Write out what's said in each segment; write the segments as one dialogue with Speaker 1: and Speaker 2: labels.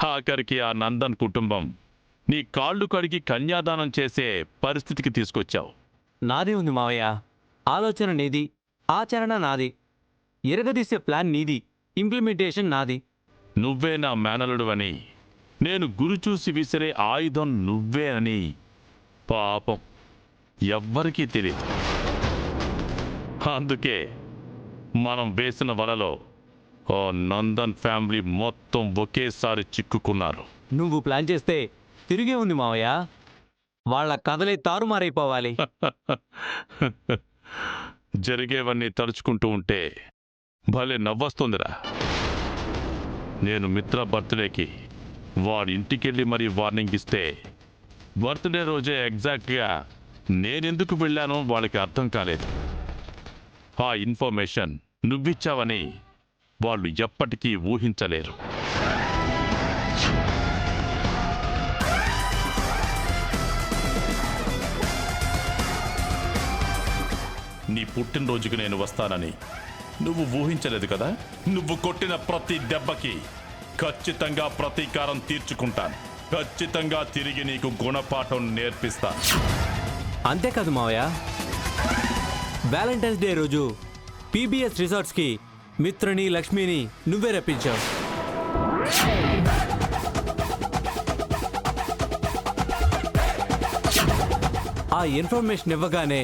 Speaker 1: ఆఖరికి ఆ నందన్ కుటుంబం నీ కాళ్ళు కడిగి కన్యాదానం చేసే పరిస్థితికి తీసుకొచ్చావు.
Speaker 2: నాదే ఉంది మావయ్య. ఆలోచన నీది, ఆచరణ నాది. ఎరగదీసే ప్లాన్ నీది, ఇంప్లిమెంటేషన్ నాది.
Speaker 1: నువ్వే నా మేనలుడు అని, నేను గురి చూసి విసిరే ఆయుధం నువ్వే అని పాపం ఎవ్వరికీ తెలియదు. అందుకే మనం వేసిన వలలో ఓ నందన్ ఫ్యామిలీ మొత్తం ఒకేసారి చిక్కుకున్నారు.
Speaker 2: నువ్వు ప్లాన్ చేస్తే తిరిగే ఉంది మావయ్య. వాళ్ళ కథలే తారుమారైపోవాలి.
Speaker 1: జరిగేవన్నీ తలుచుకుంటూ ఉంటే భలే నవ్వొస్తుందిరా. నేను మిత్ర బర్త్డేకి వాడి ఇంటికెళ్ళి మరీ వార్నింగ్ ఇస్తే బర్త్డే రోజే ఎగ్జాక్ట్గా నేనెందుకు వెళ్ళానో వాళ్ళకి అర్థం కాలేదు. ఆ ఇన్ఫర్మేషన్ నువ్విచ్చావని వాళ్ళు ఎప్పటికీ ఊహించలేరు. నీ పుట్టినరోజుకి నేను వస్తానని నువ్వు ఊహించలేదు కదా. నువ్వు కొట్టిన ప్రతి దెబ్బకి ఖచ్చితంగా ప్రతీకారం తీర్చుకుంటాను. ఖచ్చితంగా తిరిగి నీకు గుణపాఠం నేర్పిస్తాను.
Speaker 2: అంతేకాదు మావయ్య, వ్యాలంటైన్స్ డే రోజు పీబీఎస్ రిసార్ట్స్కి మిత్రని, లక్ష్మిని నువ్వే రప్పించావు. ఆ ఇన్ఫర్మేషన్ ఇవ్వగానే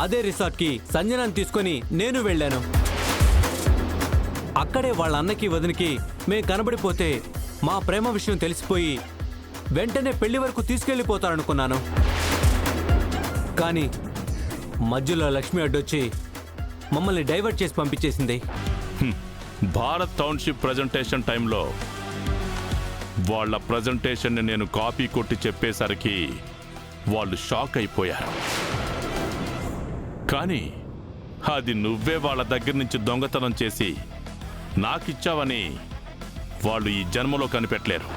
Speaker 2: అదే రిసార్ట్కి సంజనాన్ని తీసుకొని నేను వెళ్ళాను. అక్కడే వాళ్ళ అన్నకి, వదినికి మేం కనబడిపోతే మా ప్రేమ విషయం తెలిసిపోయి వెంటనే పెళ్లి వరకు తీసుకెళ్ళిపోతారనుకున్నాను. కానీ మధ్యలో లక్ష్మి అడ్డొచ్చి మమ్మల్ని డైవర్ట్ చేసి పంపించేసింది.
Speaker 1: భారత్ టౌన్షిప్ ప్రజెంటేషన్ టైంలో వాళ్ళ ప్రజెంటేషన్ని నేను కాపీ కొట్టి చెప్పేసరికి వాళ్ళు షాక్ అయిపోయారు. కానీ అది నువ్వే వాళ్ళ దగ్గర నుంచి దొంగతనం చేసి నాకిచ్చావని వాళ్ళు ఈ జన్మలో కనిపెట్టలేరు.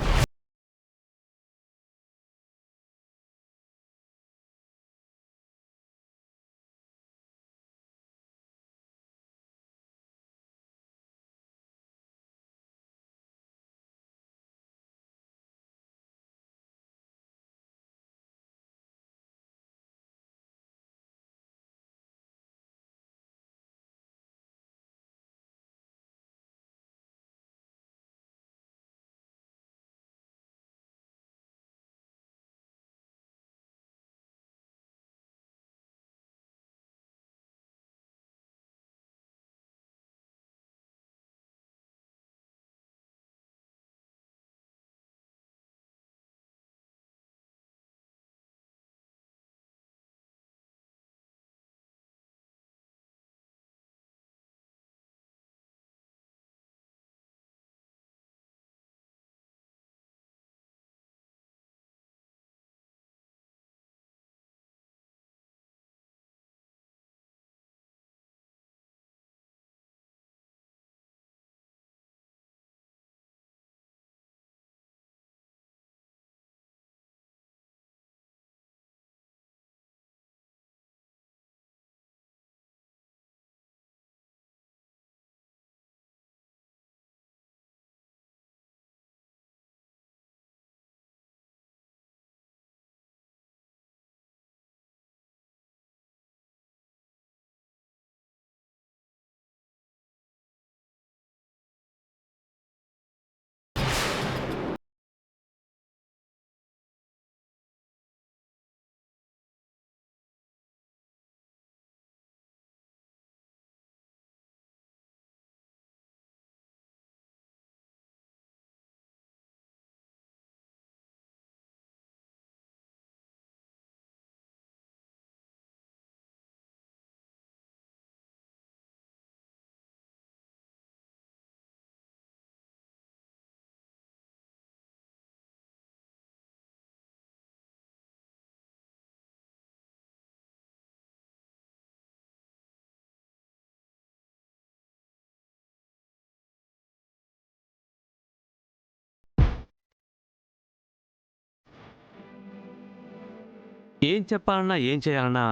Speaker 2: ఏం చెప్పాలన్నా, ఏం చేయాలన్నా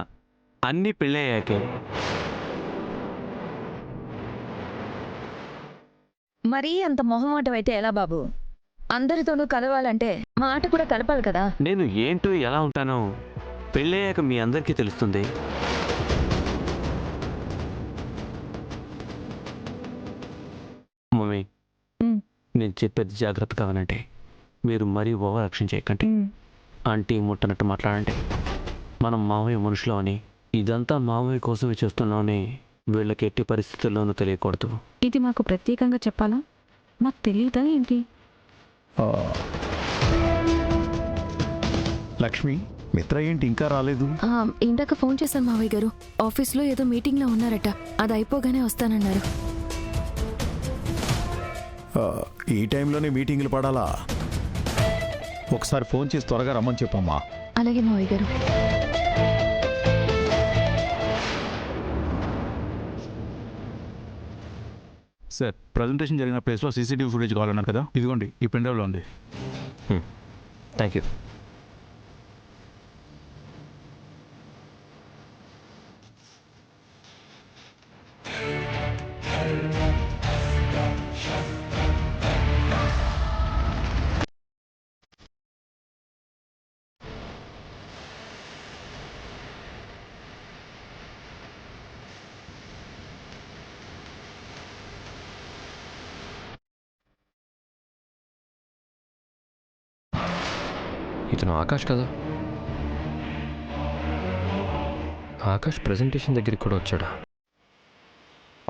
Speaker 2: అన్నీ పెళ్ళయ్యాకే.
Speaker 3: మరీ అంత మొహమాటం అయితే ఎలా బాబు? అందరితోనూ కలవాలంటే మాట కూడా కలపాలి కదా.
Speaker 2: నేను ఏంటో ఎలా ఉంటానో పెళ్ళయ్యాక మీ అందరికీ తెలుస్తుంది. మమ్మీ,
Speaker 3: ఉమ్,
Speaker 2: నేను చెప్పేది జాగ్రత్తగా వినండి. మీరు మరీ ఓవర్ యాక్షన్ చేయకండి.
Speaker 3: ఉమ్.
Speaker 2: ఆంటీ ముట్టనట్టు మాట్లాడండి. మనం మామయ్య మనుషులు అని, ఇదంతా మామయ్య కోసమే చేస్తున్నామని వీళ్ళకి ఎట్టి పరిస్థితుల్లోనూ తెలియకూడదు.
Speaker 4: ఇది మాకు ప్రత్యేకంగా చెప్పాలా? మాకు తెలియదా ఏంటి?
Speaker 5: లక్ష్మి, మిత్ర ఏంటి ఇంకా రాలేదు?
Speaker 6: ఇందాక ఫోన్ చేశాను మావయ్య గారు. ఆఫీస్లో ఏదో మీటింగ్లో ఉన్నారట. అది అయిపోగానే వస్తానన్నారు.
Speaker 5: ఈ టైంలోనే మీటింగులు పడాలా? ఒకసారి ఫోన్ చేసి త్వరగా రమ్మని చెప్పమ్మా.
Speaker 6: అలాగే మావయ్య గారు.
Speaker 7: సార్, ప్రజెంటేషన్ జరిగిన ప్లేస్లో సీసీటీవీ ఫుటేజ్ కావాలన్నారు కదా, ఇదిగోండి ఈ పెన్డ్రైవ్లో ఉంది.
Speaker 2: Thank you.
Speaker 8: ఇతను ఆకాష్ కదా? ఆకాష్ ప్రెజెంటేషన్ దగ్గరికి కూడా వచ్చాడా?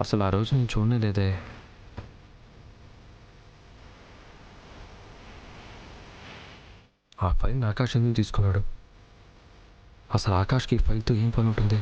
Speaker 8: అసలు ఆ రోజు నేను చూడనే లేదే. ఆ ఫైల్ ఆకాష్ ఎందుకు తీసుకున్నాడు? అసలు ఆకాష్కి ఈ ఫైల్తో ఏం పని ఉంటుంది?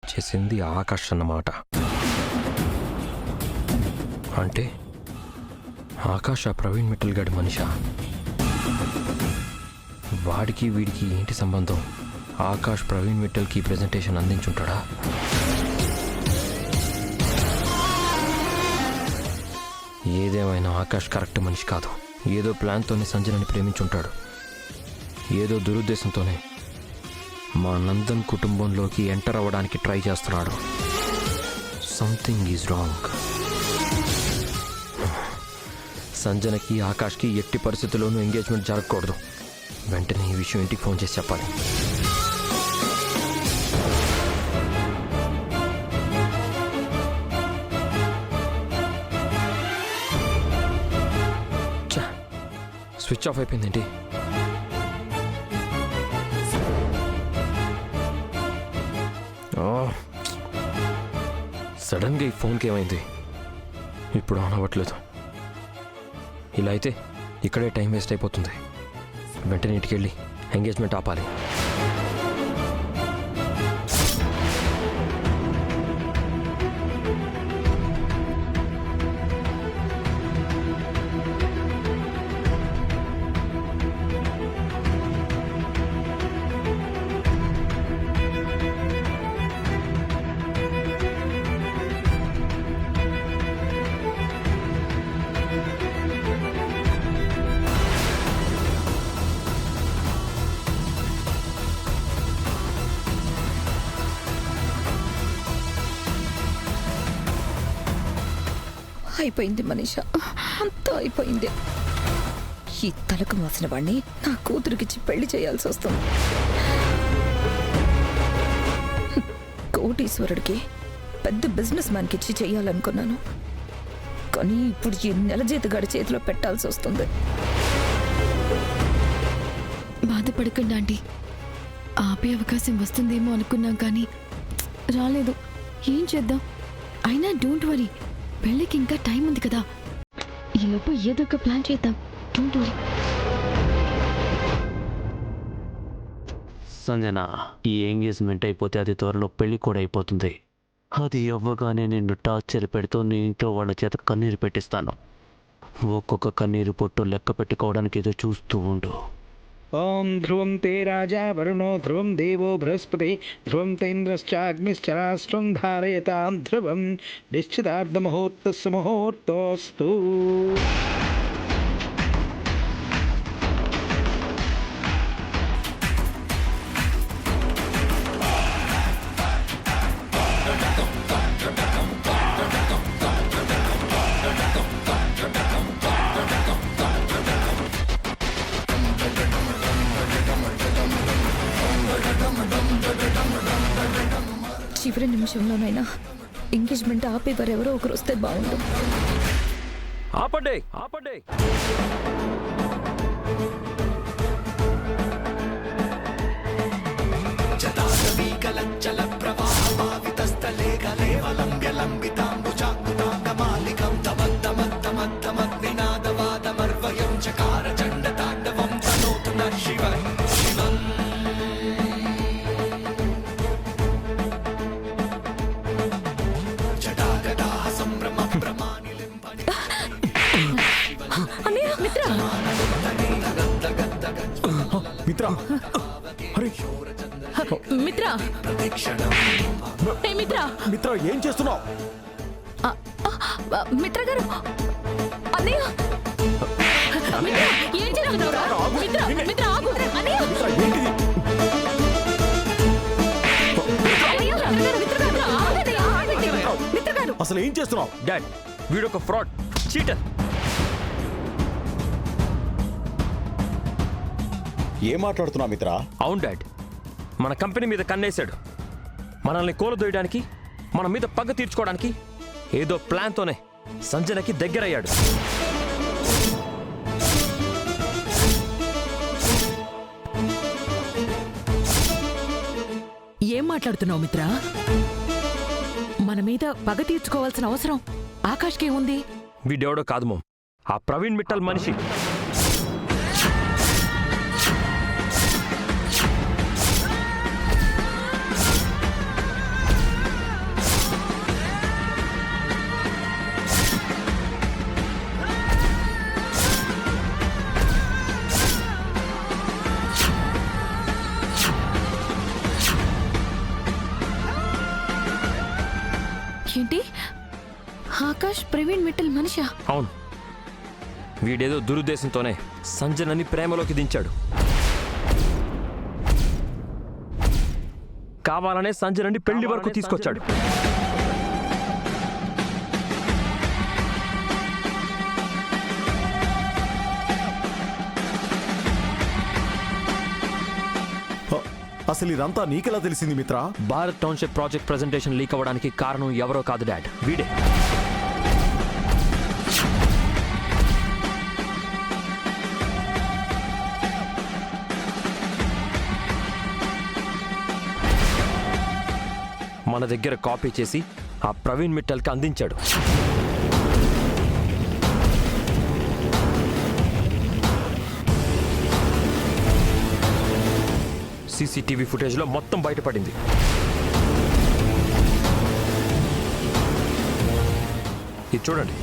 Speaker 8: చేసింది ఆకాష్ అన్నమాట. అంటే ఆకాష్ ఆ ప్రవీణ్ మిట్టల్ గాడి మనిషా? వాడికి వీడికి ఏంటి సంబంధం? ఆకాష్ ప్రవీణ్ మిట్టల్కి ప్రెజెంటేషన్ అందించుంటాడా? ఏదేమైనా ఆకాష్ కరెక్ట్ మనిషి కాదు. ఏదో ప్లాన్తోనే సంజనని ప్రేమించుంటాడు. ఏదో దురుద్దేశంతోనే మా నందన్ కుటుంబంలోకి ఎంటర్ అవ్వడానికి ట్రై చేస్తున్నాడు. Something is wrong. సంజనకి ఆకాష్కి ఎట్టి పరిస్థితుల్లోనూ ఎంగేజ్మెంట్ జరగకూడదు. వెంటనే ఈ విషయం ఇంటికి ఫోన్ చేసి చెప్పాలి. స్విచ్ ఆఫ్ అయిపోయిందేంటి? సడన్గా ఈ ఫోన్కి ఏమైంది? ఇప్పుడు ఆన్ అవ్వట్లేదు. ఇలా అయితే ఇక్కడే టైం వేస్ట్ అయిపోతుంది. వెంటనే ఇంటికి వెళ్ళి ఎంగేజ్మెంట్ ఆపాలి.
Speaker 3: అయిపోయింది మనీషా, అంతా అయిపోయింది. ఈ తలకు మాసిన వాడిని నా కూతురికిచ్చి పెళ్లి చేయాల్సి వస్తుంది. కోటీశ్వరుడికి పెద్ద బిజినెస్ మ్యాన్కి ఇచ్చి చెయ్యాలనుకున్నాను, కానీ ఇప్పుడు ఈ నెల జీతగాడి చేతిలో పెట్టాల్సి వస్తుంది.
Speaker 6: బాధపడకండి ఆంటీ. ఆపే అవకాశం వస్తుందేమో అనుకున్నాం కానీ రాలేదు. ఏం చేద్దాం? అయినా డోంట్ వరీ, పెళ్ళికి ఇంకా టైం ఉంది కదా. ఈలోపు ఏదో ఒక ప్లాన్ చేద్దాం. Don't worry.
Speaker 2: సంజన, ఈ ఎంగేజ్మెంట్ అయిపోతే అది త్వరలో పెళ్లి కూడా అయిపోతుంది. అది అవ్వగానే నిన్ను టార్చర్ పెడుతూ నీ ఇంట్లో వాళ్ళ చేత కన్నీరు పెట్టిస్తాను. ఒక్కొక్క కన్నీరు పొట్టు లెక్క పెట్టుకోవడానికి ఏదో చూస్తూ ఉండు.
Speaker 9: ఓం ధ్రువం తే రాజా వరుణో ధ్రువం దేవో బృహస్పతి ధ్రువం తేంద్రశ్చాగ్నిశ్చరాష్ట్రం ధారయతాం ధ్రువం నిశ్చితార్థముహూర్తస్సు ముహూర్తోస్తు.
Speaker 3: చివరి నిమిషంలోనైనా ఎంగేజ్మెంట్ ఆపేవారెవరో ఒకరు వస్తే బాగుండు.
Speaker 8: ఆపండి ఆపండి.
Speaker 5: మిత్ర, అరే
Speaker 6: మిత్ర,
Speaker 5: మిత్ర ఏం చేస్తున్నావు?
Speaker 6: మిత్ర గారు, అన్నయ్య, ఏం చేస్తున్నావురా? మిత్ర ఆగు. అన్నయ్య,
Speaker 5: మిత్ర ఏంటిది?
Speaker 6: మిత్ర గారు,
Speaker 5: అసలు ఏం చేస్తున్నావు?
Speaker 8: డాడ్, వీడొక ఫ్రాడ్, చీటర్.
Speaker 5: ఏం మాట్లాడుతున్నావు మిత్ర?
Speaker 8: అవును డాడ్, మన కంపెనీ మీద కన్నేశాడు. మనల్ని కూలదోయడానికి, మన మీద పగ తీర్చుకోవడానికి ఏదో ప్లాన్తోనే సంజనకి దగ్గరయ్యాడు.
Speaker 10: ఏం మాట్లాడుతున్నావు మిత్ర? మన మీద పగ తీర్చుకోవాల్సిన అవసరం ఆకాష్కే ఉంది.
Speaker 8: వీడెవడో కాదు మోమ్, ఆ ప్రవీణ్ మిట్టల్ మనిషి.
Speaker 6: ఏంటి? ఆకాష్ ప్రవీణ్ మిట్టల్ మనిషా?
Speaker 8: అవును, వీడేదో దురుద్దేశంతోనే సంజనని ప్రేమలోకి దించాడు. కావాలనే సంజనని పెళ్లి వరకు తీసుకొచ్చాడు.
Speaker 5: అసలు ఇదంతా నీకెలా తెలిసింది మిత్ర?
Speaker 8: Bharat township project presentation leak అవ్వడానికి కారణం ఎవరో కాదు డాడ్, వీడే. మన దగ్గర కాపీ చేసి ఆ ప్రవీణ్ మిట్టల్కి అందించాడు. సీసీటీవీ ఫుటేజ్లో మొత్తం బయటపడింది. ఇది చూడండి.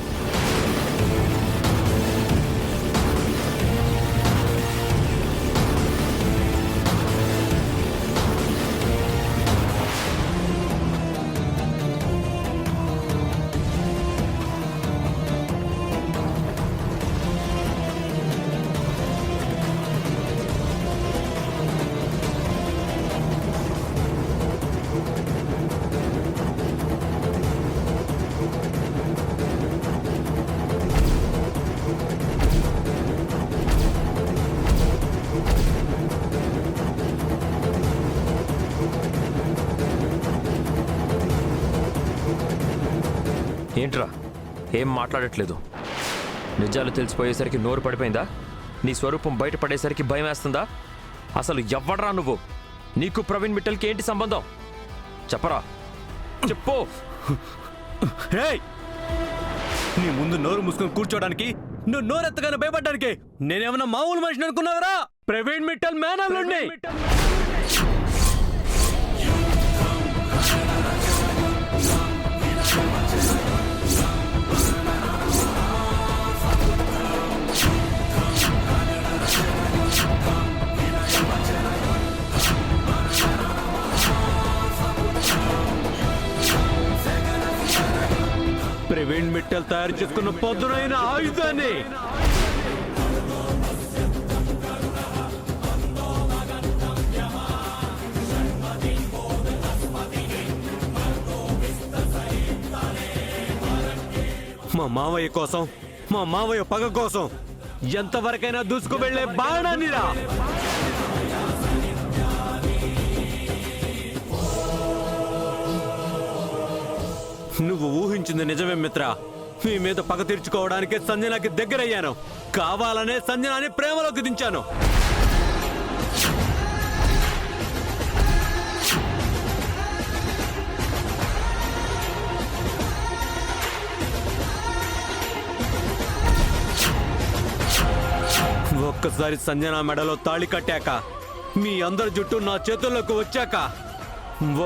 Speaker 8: ఏంట్రా ఏం మాట్లాడట్లేదు. నిజాలు తెలిసిపోయేసరికి నోరు పడిపోయిందా? నీ స్వరూపం బయటపడేసరికి భయం వేస్తుందా? అసలు ఎవ్వడరా నువ్వు? నీకు ప్రవీణ్ మిట్టల్కి ఏంటి సంబంధం? చెప్పరా, చెప్పు.
Speaker 2: నీ ముందు నోరు మూసుకొని కూర్చోడానికి, నువ్వు నోరెత్తగానే భయపడ్డానికి నేనేమన్నా మామూలు మనిషిని అనుకున్నావరా? ప్రవీణ్ మిట్టల్ మేనల్లుండి. ప్రవీణ్ మిట్టల్ తయారు చేసుకున్న పదునైన ఆయుధాన్ని మా మావయ్య కోసం, మా మావయ్య పగ కోసం ఎంతవరకైనా దూసుకు వెళ్లే బాణాన్నిరా. నువ్వు ఊహించింది నిజమే మిత్ర. మీ మీద పగ తీర్చుకోవడానికే సంజనాకి దగ్గరయ్యాను. కావాలనే సంజనాని ప్రేమలోకి దించాను. ఒక్కసారి సంజన మెడలో తాళి కట్టాక, మీ అందరి జుట్టు నా చేతుల్లోకి వచ్చాక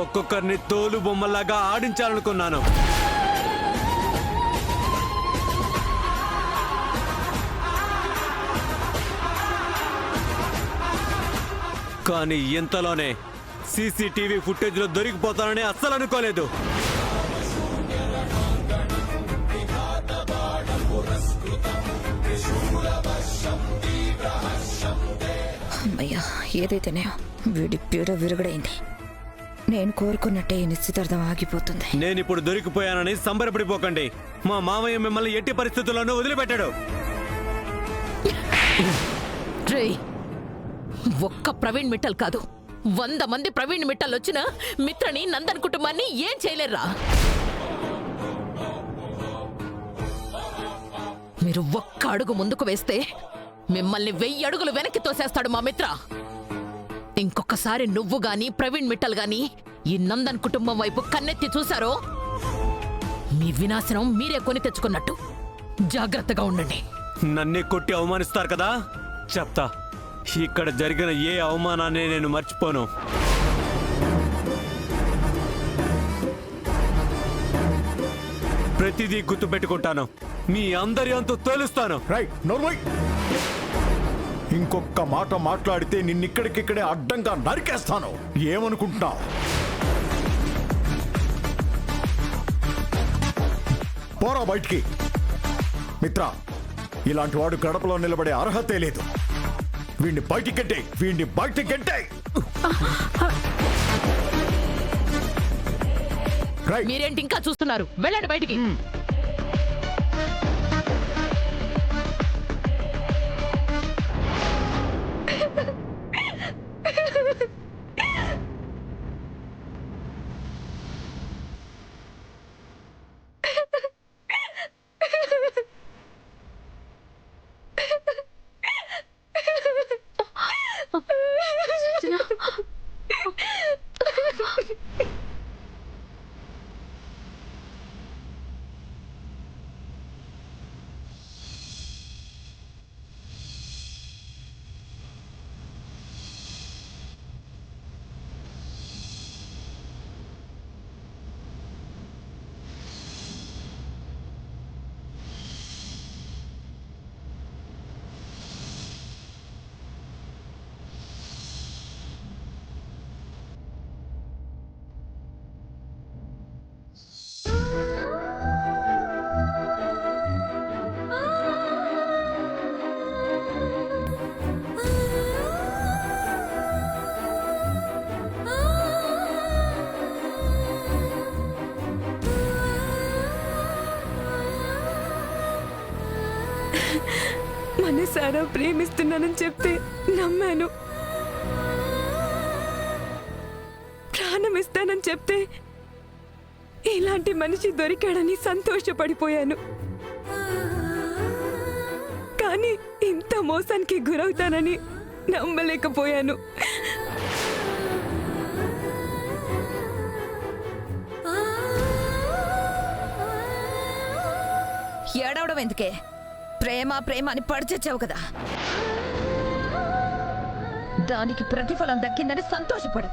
Speaker 2: ఒక్కొక్కరిని తోలు బొమ్మలాగా ఆడించాలనుకున్నాను. కానీ ఇంతలోనే సీసీటీవీ ఫుటేజ్లో దొరికిపోతానని అస్సలు అనుకోలేదు.
Speaker 3: అమ్మయ్యా, ఏదైతేనే వీడి పీడ విరుగుడైంది. నేను కోరుకున్నట్టే ఈ నిశ్చితార్థం ఆగిపోతుంది.
Speaker 2: నేనిప్పుడు దొరికిపోయానని సంబరపడిపోకండి. మా మామయ్య మిమ్మల్ని ఎట్టి పరిస్థితుల్లోనూ వదిలిపెట్టాడు.
Speaker 10: ఒక్క ప్రవీణ్ మిట్టల్ కాదు, 100 మంది ప్రవీణ్ మిట్టల్ వచ్చినా మిత్రని, నందన్ కుటుంబాన్ని ఏం చేయలేరా? మీరు ఒక్క అడుగు ముందుకు వేస్తే మిమ్మల్ని 1000 అడుగులు వెనక్కి తోసేస్తాడు మా మిత్ర. ఇంకొకసారి నువ్వు గాని ప్రవీణ్ మిట్టల్ గాని ఈ నందన్ కుటుంబం వైపు కన్నెత్తి చూశారో మీ వినాశనం మీరే కొని తెచ్చుకున్నట్టు. జాగ్రత్తగా ఉండండి.
Speaker 2: నన్నే కొట్టి అవమానిస్తారు కదా, చెప్తా. ఇక్కడ జరిగిన ఏ అవమానాన్ని నేను మర్చిపోను. ప్రతిదీ గుర్తుపెట్టుకుంటాను. మీ అందరి అంతు తేలుస్తాను.
Speaker 5: రైట్, నోర్మోయ్. ఇంకొక మాట మాట్లాడితే నిన్నిక్కడికిక్కడే అడ్డంగా నరికేస్తాను. ఏమనుకుంటున్నావు? పోరా బయటికి. మిత్ర, ఇలాంటి వాడు గడపలో నిలబడే అర్హతే లేదు. వీడిని బయటికి గంటే, వీడిని బయటికి గంటే.
Speaker 10: మీరేంటి ఇంకా చూస్తున్నారు? వెళ్ళండి బయటికి.
Speaker 6: మనసారా ప్రేమిస్తున్నానని చెప్తే నమ్మాను. ప్రాణం ఇస్తానని చెప్తే ఇలాంటి మనిషి దొరికాడని సంతోషపడిపోయాను.
Speaker 4: కానీ ఇంత మోసానికి గురవుతానని నమ్మలేకపోయాను.
Speaker 3: ఏడవడం ఎందుకే? ప్రేమ ప్రేమ అని పడిచచ్చావు కదా, దానికి ప్రతిఫలం దక్కిందని సంతోషపడు.